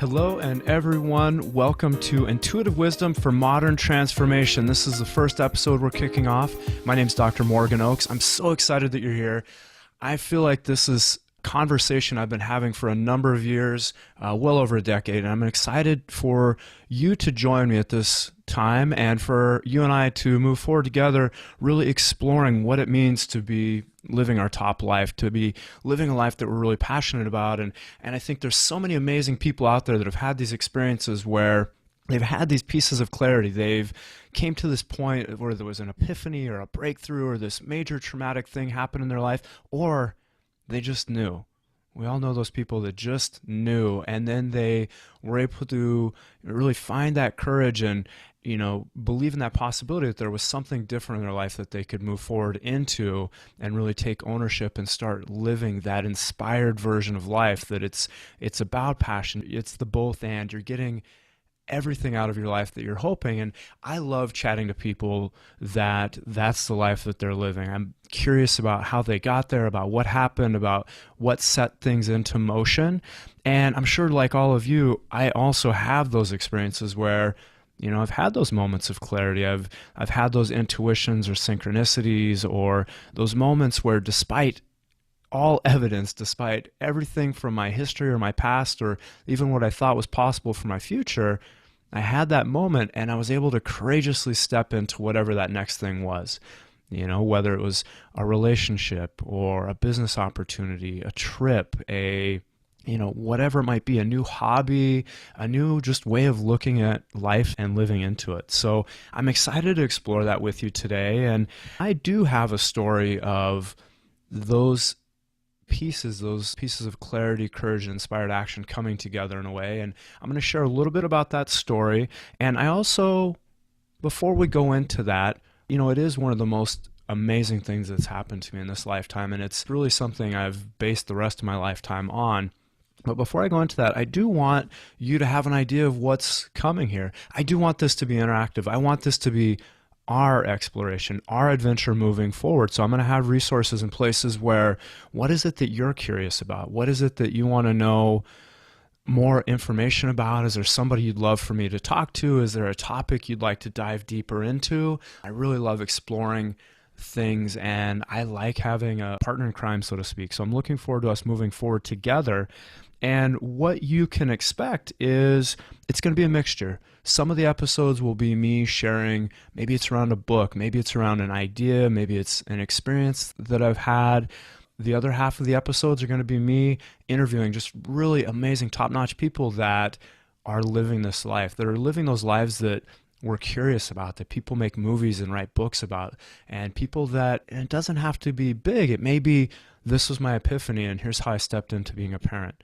Hello and everyone, welcome to Intuitive Wisdom for Modern Transformation. This is the first episode we're kicking off. My name is Dr. Morgan Oakes. I'm so excited that you're here. I feel like this is a conversation I've been having for a number of years, well over a decade, and I'm excited for you to join me at this time and for you and I to move forward together, really exploring what it means to be living our top life, to be living a life that we're really passionate about. And I think there's so many amazing people out there that have had these experiences where they've had these pieces of clarity. They've came to this point where there was an epiphany or a breakthrough or this major traumatic thing happened in their life, or they just knew. We all know those people that just knew, and then they were able to really find that courage and believe in that possibility that there was something different in their life that they could move forward into and really take ownership and start living that inspired version of life, that it's about passion. It's the both and. You're getting everything out of your life that you're hoping. And I love chatting to people that's the life that they're living. I'm curious about how they got there, about what happened, about what set things into motion. And I'm sure, like all of you, I also have those experiences where I've had those moments of clarity. I've had those intuitions or synchronicities, or those moments where, despite all evidence, despite everything from my history or my past, or even what I thought was possible for my future, I had that moment and I was able to courageously step into whatever that next thing was. Whether it was a relationship or a business opportunity, a trip, whatever it might be, a new hobby, a new just way of looking at life and living into it. So I'm excited to explore that with you today. And I do have a story of those pieces of clarity, courage, and inspired action coming together in a way. And I'm going to share a little bit about that story. And I also, before we go into that, it is one of the most amazing things that's happened to me in this lifetime. And it's really something I've based the rest of my lifetime on. But before I go into that, I do want you to have an idea of what's coming here. I do want this to be interactive. I want this to be our exploration, our adventure moving forward. So I'm going to have resources and places where, what is it that you're curious about? What is it that you want to know more information about? Is there somebody you'd love for me to talk to? Is there a topic you'd like to dive deeper into? I really love exploring things, and I like having a partner in crime, so to speak. So I'm looking forward to us moving forward together. And what you can expect is it's going to be a mixture. Some of the episodes will be me sharing, maybe it's around a book, maybe it's around an idea, maybe it's an experience that I've had. The other half of the episodes are going to be me interviewing just really amazing, top-notch people that are living this life, that are living those lives that we're curious about, that people make movies and write books about, and people that, and it doesn't have to be big. It may be, this was my epiphany and here's how I stepped into being a parent.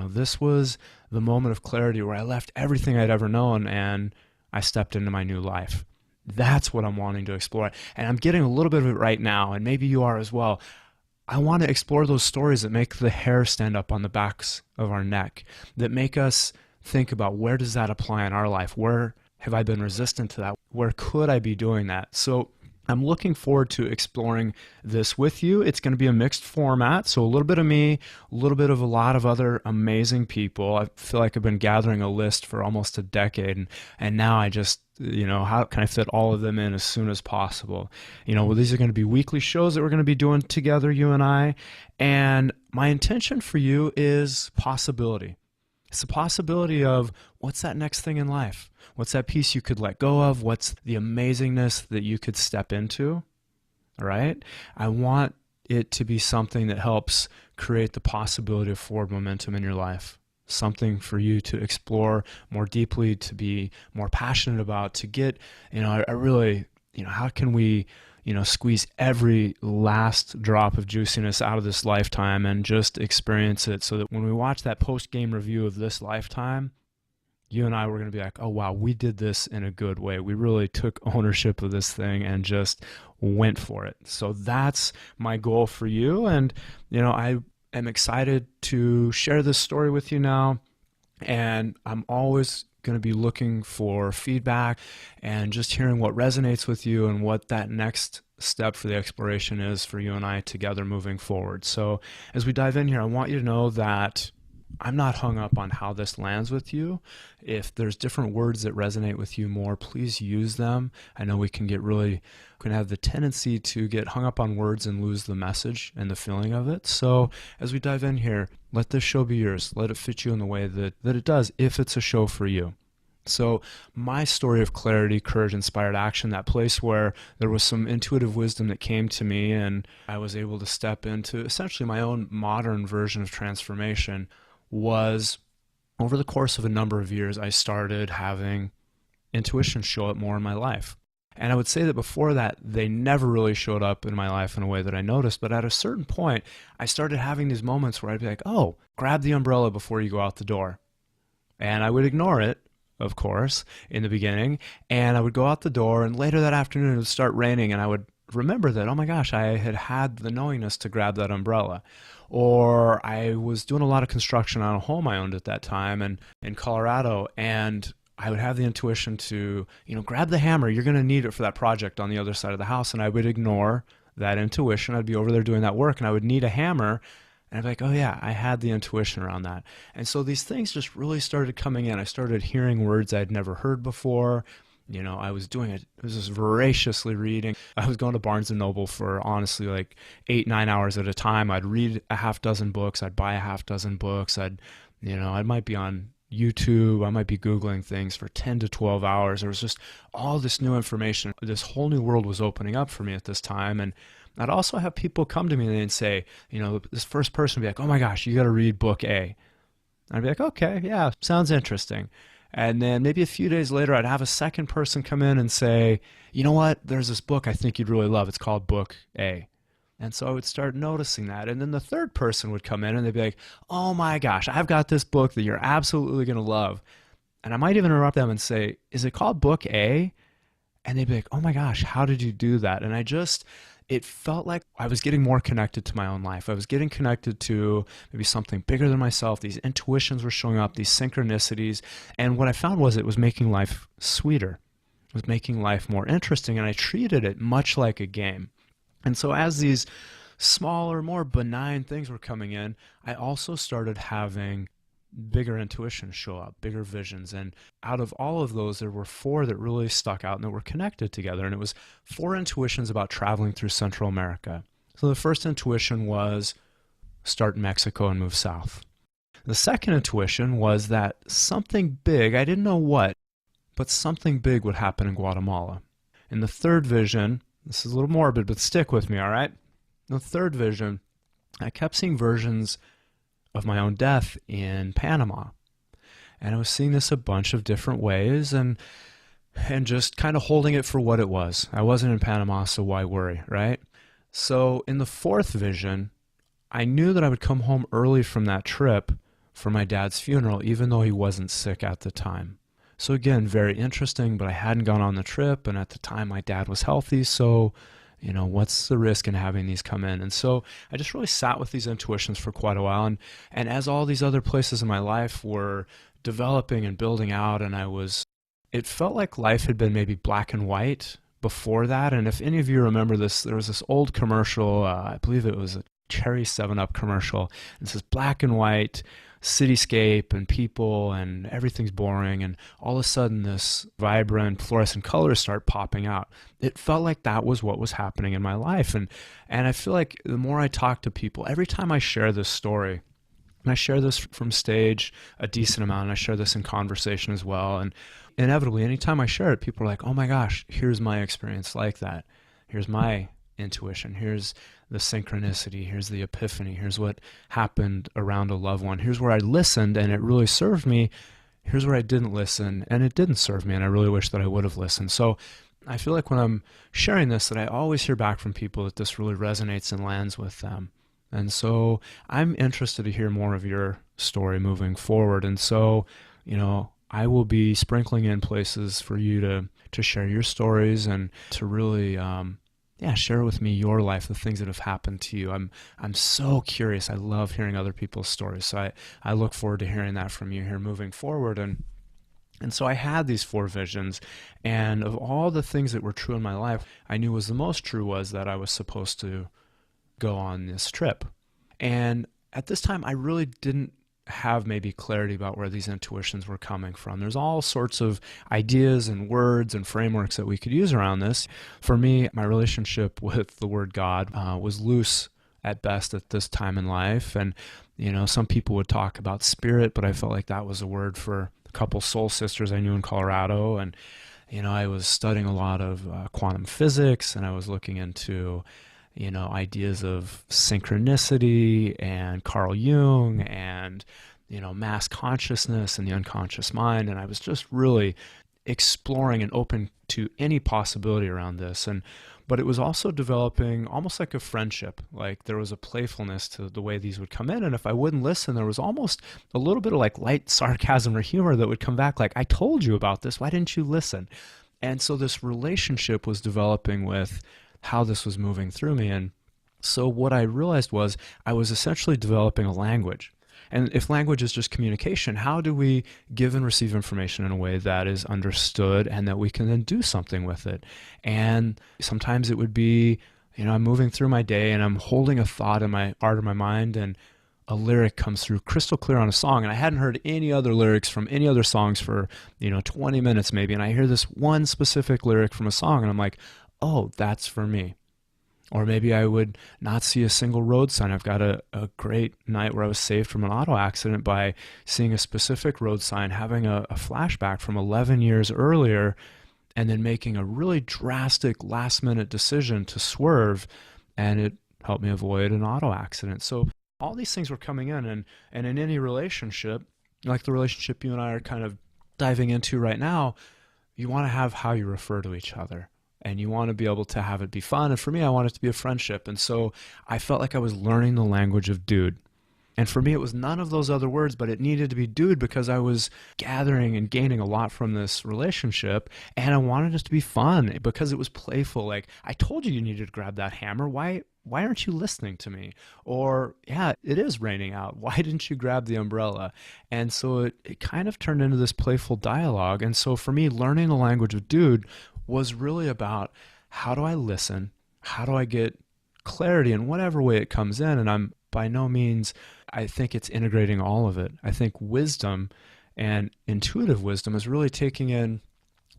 This was the moment of clarity where I left everything I'd ever known and I stepped into my new life. That's what I'm wanting to explore. And I'm getting a little bit of it right now, and maybe you are as well. I want to explore those stories that make the hair stand up on the backs of our neck, that make us think about, where does that apply in our life? Where have I been resistant to that? Where could I be doing that? So I'm looking forward to exploring this with you. It's going to be a mixed format, so a little bit of me, a little bit of a lot of other amazing people. I feel like I've been gathering a list for almost a decade, and now I just, how can I fit all of them in as soon as possible? These are going to be weekly shows that we're going to be doing together, you and I, and my intention for you is possibility. It's the possibility of, what's that next thing in life? What's that piece you could let go of? What's the amazingness that you could step into? All right? I want it to be something that helps create the possibility of forward momentum in your life. Something for you to explore more deeply, to be more passionate about, to get, I really, how can we, squeeze every last drop of juiciness out of this lifetime and just experience it, so that when we watch that post-game review of this lifetime, you and I were going to be like, oh, wow, we did this in a good way. We really took ownership of this thing and just went for it. So that's my goal for you. And, I am excited to share this story with you now. And I'm always going to be looking for feedback and just hearing what resonates with you and what that next step for the exploration is for you and I together moving forward. So as we dive in here, I want you to know that I'm not hung up on how this lands with you. If there's different words that resonate with you more, please use them. I know we can have the tendency to get hung up on words and lose the message and the feeling of it. So as we dive in here, let this show be yours. Let it fit you in the way that it does, if it's a show for you. So my story of clarity, courage, inspired action, that place where there was some intuitive wisdom that came to me and I was able to step into essentially my own modern version of transformation, was over the course of a number of years, I started having intuition show up more in my life. And I would say that before that, they never really showed up in my life in a way that I noticed. But at a certain point, I started having these moments where I'd be like, oh, grab the umbrella before you go out the door. And I would ignore it, of course, in the beginning. And I would go out the door, and later that afternoon it would start raining, and I would remember that, oh my gosh, I had the knowingness to grab that umbrella. Or I was doing a lot of construction on a home I owned at that time and in Colorado, and I would have the intuition to, grab the hammer. You're going to need it for that project on the other side of the house. And I would ignore that intuition. I'd be over there doing that work, and I would need a hammer. And I'd be like, oh yeah, I had the intuition around that. And so these things just really started coming in. I started hearing words I'd never heard before. I was just voraciously reading. I was going to Barnes & Noble for honestly like 8-9 hours at a time. I'd read a half dozen books. I'd buy a half dozen books. I might be on YouTube. I might be Googling things for 10 to 12 hours. There was just all this new information. This whole new world was opening up for me at this time. And I'd also have people come to me and they'd say, this first person would be like, oh my gosh, you got to read book A. I'd be like, okay, yeah, sounds interesting. And then maybe a few days later, I'd have a second person come in and say, you know what, there's this book I think you'd really love. It's called book A. And so I would start noticing that. And then the third person would come in and they'd be like, oh my gosh, I've got this book that you're absolutely going to love. And I might even interrupt them and say, is it called book A? And they'd be like, oh my gosh, how did you do that? And it felt like I was getting more connected to my own life. I was getting connected to maybe something bigger than myself. These intuitions were showing up, these synchronicities. And what I found was it was making life sweeter. It was making life more interesting. And I treated it much like a game. And so as these smaller, more benign things were coming in, I also started having bigger intuitions show up, bigger visions. And out of all of those, there were 4 that really stuck out and that were connected together. And it was 4 intuitions about traveling through Central America. So the first intuition was start in Mexico and move south. The second intuition was that something big, I didn't know what, but something big would happen in Guatemala. And the third vision, this is a little morbid, but stick with me, all right? The third vision, I kept seeing versions of my own death in Panama. And I was seeing this a bunch of different ways and just kind of holding it for what it was. I wasn't in Panama, so why worry, right? So in the fourth vision, I knew that I would come home early from that trip for my dad's funeral, even though he wasn't sick at the time. So again, very interesting, but I hadn't gone on the trip, and at the time my dad was healthy, so what's the risk in having these come in? And so I just really sat with these intuitions for quite a while. And as all these other places in my life were developing and building out, and it felt like life had been maybe black and white before that. And if any of you remember this, there was this old commercial, I believe it was a Cherry 7-Up commercial. It says black and white cityscape and people and everything's boring, and all of a sudden this vibrant fluorescent colors start popping out. It felt like that was what was happening in my life, and I feel like the more I talk to people, every time I share this story, and I share this from stage a decent amount, and I share this in conversation as well, and inevitably anytime I share it, people are like, oh my gosh, here's my experience like that, here's my intuition, here's the synchronicity, here's the epiphany, here's what happened around a loved one, here's where I listened and it really served me, here's where I didn't listen and it didn't serve me and I really wish that I would have listened. So I feel like when I'm sharing this that I always hear back from people that this really resonates and lands with them. And so I'm interested to hear more of your story moving forward. And so, I will be sprinkling in places for you to share your stories and to really share with me your life, the things that have happened to you. I'm so curious. I love hearing other people's stories. So I look forward to hearing that from you here moving forward. And so I had these 4 visions, and of all the things that were true in my life, I knew was the most true was that I was supposed to go on this trip. And at this time, I really didn't have maybe clarity about where these intuitions were coming from. There's all sorts of ideas and words and frameworks that we could use around this. For me, my relationship with the word God was loose at best at this time in life. And, some people would talk about spirit, but I felt like that was a word for a couple soul sisters I knew in Colorado. And, I was studying a lot of quantum physics, and I was looking into ideas of synchronicity and Carl Jung and, mass consciousness and the unconscious mind. And I was just really exploring and open to any possibility around this. But it was also developing almost like a friendship. Like there was a playfulness to the way these would come in. And if I wouldn't listen, there was almost a little bit of like light sarcasm or humor that would come back like, I told you about this. Why didn't you listen? And so this relationship was developing with how this was moving through me. And so what I realized was I was essentially developing a language. And if language is just communication, how do we give and receive information in a way that is understood and that we can then do something with it? And sometimes it would be, I'm moving through my day and I'm holding a thought in my heart or my mind, and a lyric comes through crystal clear on a song, and I hadn't heard any other lyrics from any other songs for 20 minutes maybe, and I hear this one specific lyric from a song and I'm like, oh, that's for me. Or maybe I would not see a single road sign. I've got a great night where I was saved from an auto accident by seeing a specific road sign, having a flashback from 11 years earlier, and then making a really drastic last-minute decision to swerve, and it helped me avoid an auto accident. So all these things were coming in, and in any relationship, like the relationship you and I are kind of diving into right now, you want to have how you refer to each other. And you want to be able to have it be fun. And for me, I want it to be a friendship. And so I felt like I was learning the language of dude. And for me, it was none of those other words, but it needed to be dude because I was gathering and gaining a lot from this relationship. And I wanted it to be fun because it was playful. Like, I told you you needed to grab that hammer. Why aren't you listening to me? Or, yeah, it is raining out. Why didn't you grab the umbrella? And so it kind of turned into this playful dialogue. And so for me, learning the language of dude was really about how do I listen? How do I get clarity in whatever way it comes in? And I'm by no means, I think it's integrating all of it. I think wisdom and intuitive wisdom is really taking in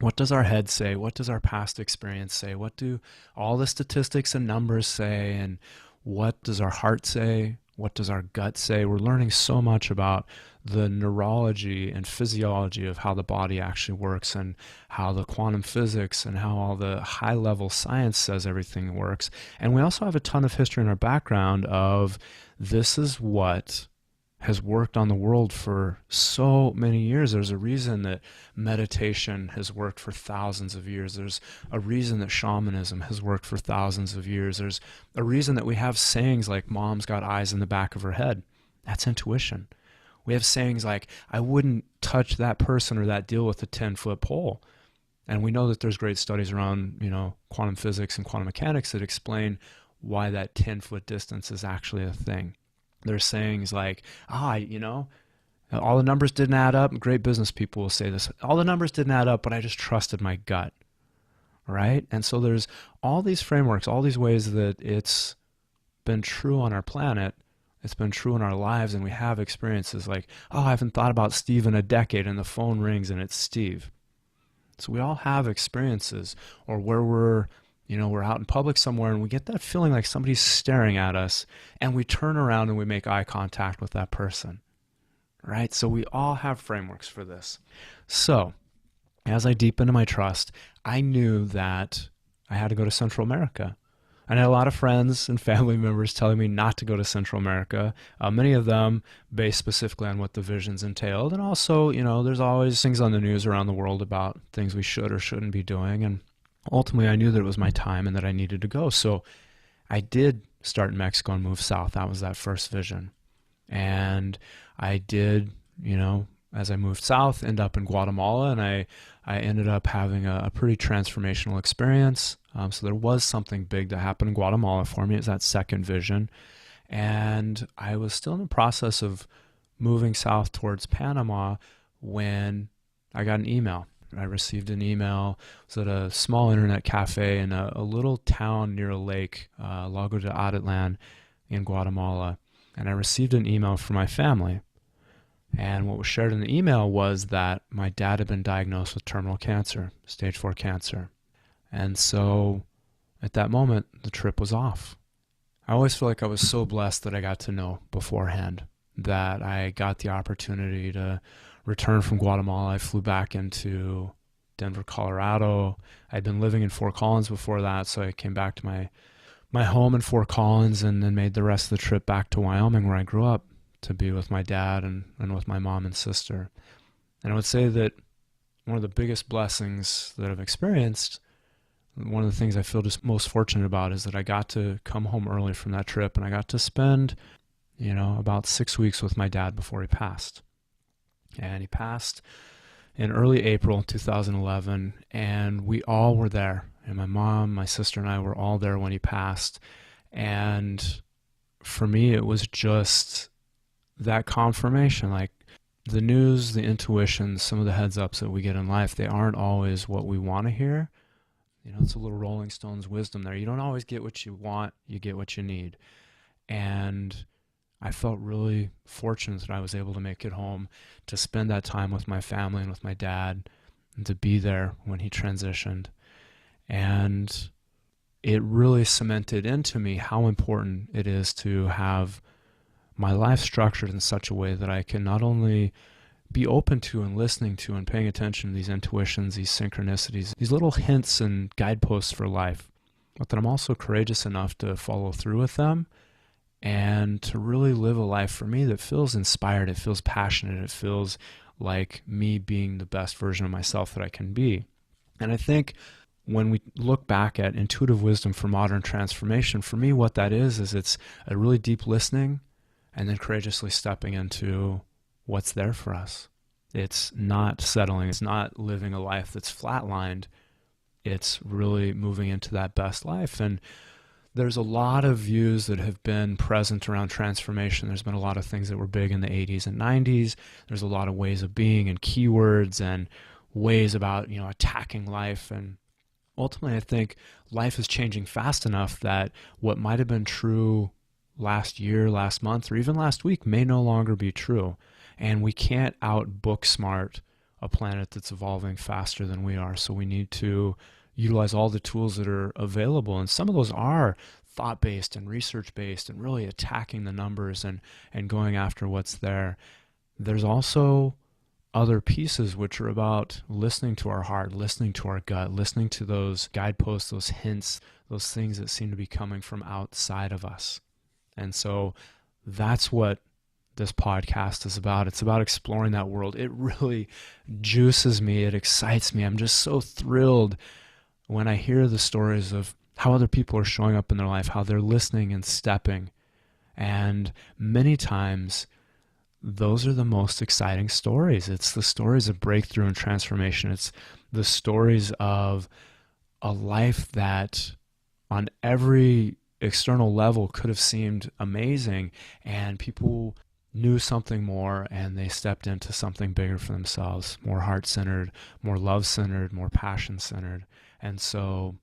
what does our head say? What does our past experience say? What do all the statistics and numbers say? And what does our heart say? What does our gut say? We're learning so much about the neurology and physiology of how the body actually works, and how the quantum physics and how all the high-level science says everything works. And we also have a ton of history in our background of this is what has worked on the world for so many years. There's a reason that meditation has worked for thousands of years. There's a reason that shamanism has worked for thousands of years. There's a reason that we have sayings like mom's got eyes in the back of her head. That's intuition. We have sayings like, I wouldn't touch that person or that deal with a 10-foot pole. And we know that there's great studies around, quantum physics and quantum mechanics that explain why that 10-foot distance is actually a thing. There's sayings like, all the numbers didn't add up. Great business people will say this. All the numbers didn't add up, but I just trusted my gut. Right? And so there's all these frameworks, all these ways that it's been true on our planet. It's been true in our lives, and we have experiences like, I haven't thought about Steve in a decade, and the phone rings and it's Steve. So we all have experiences, or where we're out in public somewhere and we get that feeling like somebody's staring at us, and we turn around and we make eye contact with that person, right? So we all have frameworks for this. So as I deepened into my trust, I knew that I had to go to Central America. I had a lot of friends and family members telling me not to go to Central America, many of them based specifically on what the visions entailed. And also, there's always things on the news around the world about things we should or shouldn't be doing. And ultimately, I knew that it was my time and that I needed to go. So I did start in Mexico and move south. That was that first vision. And I did, as I moved south, end up in Guatemala, and I ended up having a pretty transformational experience. So there was something big that happened in Guatemala for me. It's that second vision. And I was still in the process of moving south towards Panama when I got an email. I received an email. It was at a small internet cafe in a little town near a lake, Lago de Atitlan in Guatemala. And I received an email from my family. And what was shared in the email was that my dad had been diagnosed with terminal cancer, stage 4 cancer. And so at that moment, the trip was off. I always feel like I was so blessed that I got to know beforehand, that I got the opportunity to return from Guatemala. I flew back into Denver, Colorado. I'd been living in Fort Collins before that, so I came back to my home in Fort Collins and then made the rest of the trip back to Wyoming, where I grew up, to be with my dad and with my mom and sister. And I would say that one of the biggest blessings that I've experienced, one of the things I feel just most fortunate about, is that I got to come home early from that trip, and I got to spend, about 6 weeks with my dad before he passed. And he passed in early April 2011, and we all were there. And my mom, my sister, and I were all there when he passed. And for me, it was just that confirmation, like the news, the intuition, some of the heads ups that we get in life, they aren't always what we want to hear. It's a little Rolling Stones wisdom there. You don't always get what you want, you get what you need. And I felt really fortunate that I was able to make it home, to spend that time with my family and with my dad, and to be there when he transitioned. And it really cemented into me how important it is to have my life structured in such a way that I can not only be open to and listening to and paying attention to these intuitions, these synchronicities, these little hints and guideposts for life, but that I'm also courageous enough to follow through with them and to really live a life for me that feels inspired, it feels passionate, it feels like me being the best version of myself that I can be. And I think when we look back at intuitive wisdom for modern transformation, for me what that is it's a really deep listening and then courageously stepping into what's there for us. It's not settling. It's not living a life that's flatlined. It's really moving into that best life. And there's a lot of views that have been present around transformation. There's been a lot of things that were big in the 80s and 90s. There's a lot of ways of being and keywords and ways about, attacking life. And ultimately, I think life is changing fast enough that what might have been true last year, last month, or even last week may no longer be true. And we can't out-book smart a planet that's evolving faster than we are. So we need to utilize all the tools that are available. And some of those are thought-based and research-based and really attacking the numbers and going after what's there. There's also other pieces which are about listening to our heart, listening to our gut, listening to those guideposts, those hints, those things that seem to be coming from outside of us. And so that's what this podcast is about. It's about exploring that world. It really juices me. It excites me. I'm just so thrilled when I hear the stories of how other people are showing up in their life, how they're listening and stepping. And many times, those are the most exciting stories. It's the stories of breakthrough and transformation. It's the stories of a life that on every external level could have seemed amazing, and people knew something more and they stepped into something bigger for themselves, more heart-centered, more love-centered, more passion-centered. And so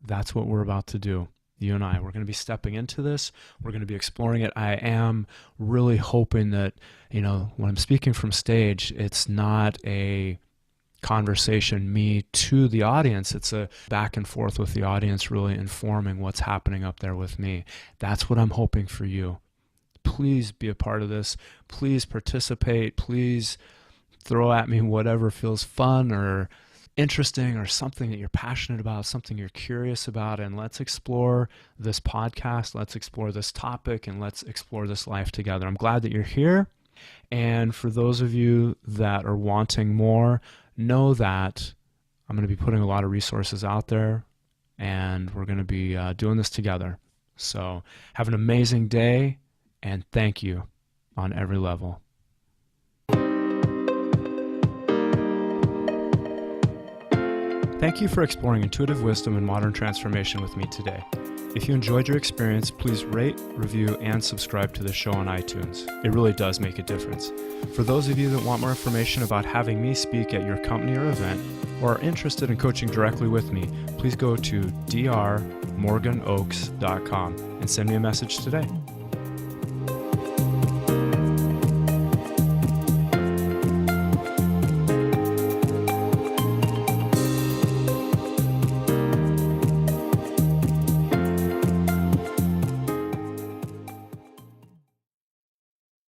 that's what we're about to do. You and I, we're going to be stepping into this. We're going to be exploring it. I am really hoping that, when I'm speaking from stage, it's not a conversation, me to the audience. It's a back and forth with the audience, really informing what's happening up there with me. That's what I'm hoping for you. Please be a part of this. Please participate. Please throw at me whatever feels fun or interesting or something that you're passionate about, something you're curious about, and let's explore this podcast. Let's explore this topic, and let's explore this life together. I'm glad that you're here. And for those of you that are wanting more, know that I'm going to be putting a lot of resources out there, and we're going to be doing this together. So have an amazing day, and thank you on every level. Thank you for exploring intuitive wisdom and modern transformation with me today. If you enjoyed your experience, please rate, review, and subscribe to the show on iTunes. It really does make a difference. For those of you that want more information about having me speak at your company or event, or are interested in coaching directly with me, please go to drmorganoaks.com and send me a message today.